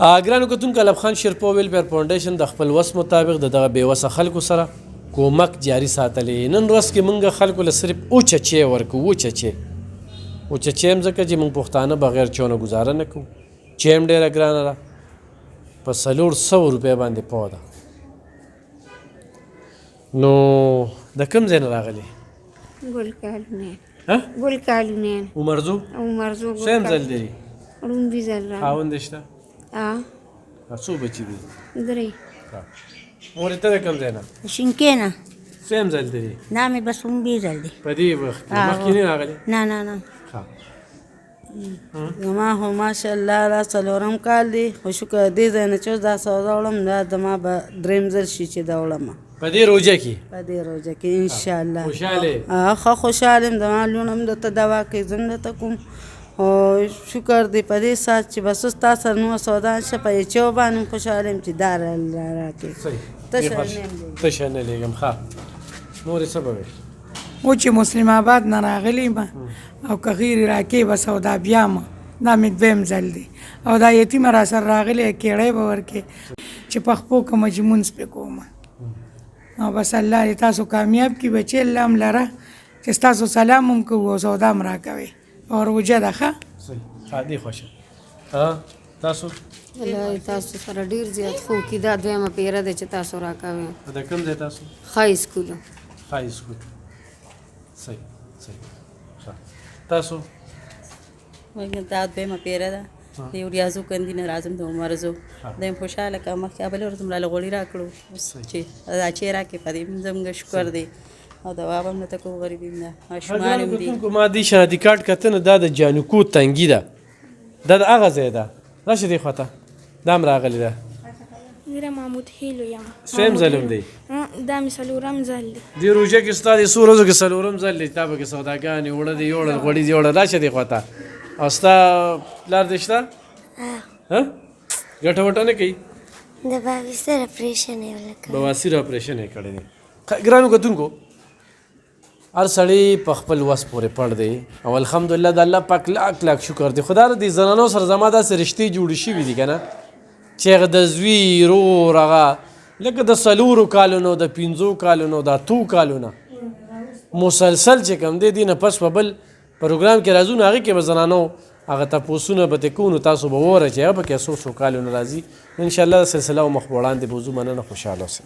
ګرانو کتونکو الف خان شیرپور ویلفیر فاونډیشن د خپل وس مطابق د دغه بېوسه خلکو سره کومک جاري ساتلی. نن ورځ کې موږ خلکو له صرف اوچه چی ورکو. اوچه چی هم ځکه چې موږ پښتانه بغیر چونه ګزاره نه کوو. چی هم ډېره ګرانه ده، په 400 روپۍ باندې پوه ده. نو د کوم ځای نه راغلې؟ ګل کالونین عمرزو سیم ځل دی؟ ړومبي ځل را خاوند دې شته؟ څو بچي دي؟ 3. مورې ته د کوم ځای نه؟ شینکۍ نه. سیم ځل دی؟ دا مې بس ړومبي ځل دی. په دې وخت کې مخکې نه راغلې؟ نه. زما خو ماشاءالله دا 4م کال دی، خو شکر دې ځای نه چې دا سودا وړم، دا زما به 3م ځل شي چې دا وړمه په دې روژه کې. انشاءالله خوشحاله؟ ښه خوشحاله یم. زما لوڼه هم درته دوا کوي، زه هم درته کوم. او شکر دی په دې ساعت چې بس اوس تا سره نور سودا نشته، په یچو باندې هم خوشحاله یم چې دا راکړې. تشه نه لېږم. ښه مورې څه به وایې؟ و چې مسلم آباد نه راغلی یم او که غیرې راکې به سودا بیام، دا مې 2م ځل دی. او دا یتیمه را سره راغلی کېړی به ورکې چې پخپو که مجمونځ پې کوم. او بس الله دې تاسو کامیاب کړي بچې، الله هم لره چې ستاسو سلام هم کوو او سودا هم راکوئ او روژه ده. ښه دې خوښه. تاسو؟ الله تاسو سره ډېر زیات خو کې دا 2مه پیره ده چې تاسو راکوئ. د کوم ځای تاسو؟ های سکول. صحیح. تاسو؟ دا 2مه پیره ده، د یو ریاضو کندي نه راځم د عمرزو. دا یم خوشحاله که مخکې بلې ورځ مو راله غوړي راکړو چې دا چې راکړې په دې زموږ شکر دی. او دوا به هم نه ته کوو، غریبي هم ده، ماشومان هم دي. ما دې شناختی کارت کته نه، دا د جانکو تنګي ده، دا د هغه ځای ده. راشه دې خواته، دا هم راغلې ده. زه محمود هیلو یم. سیم ځل هم دی؟ دا مې 4م ځل دی. دې روژه کې ستا دې څو ورځو کې 4م ځل دی، تا پکې سوداګانې وړه دې یوړل، غوړي دې وړل. راشه دې خواته. او ستا پلار دې شته؟ ګټه وټه نه کوي؟ د بواسیر اپریشن یې وکړی. بواسیر اپریشن یې کړی دی. ګرانو کتونکو، هر سړی په خپل وس پورې پړ دی او الحمدلله د الله پاک لاک شکر دی. خدا دې زنانو سره زما داسې رشتې جوړې شوي دي که نه، چې هغه د زوی رور هغه لکه د 4 کالونو، د 5 کالونو، د 2 کالونو مسلسل چې کوم دی، دې نه پس په بل پروګرام کې راځو نو هغې کې به زنانو هغه تپوسونه به ترې کوو، نو تاسو به ووره چې هغه پکې 100 کالونو راځي. انشاءالله د سلسله و مخ په وړاندې به وځو. مننه، خوشحاله اوسئ.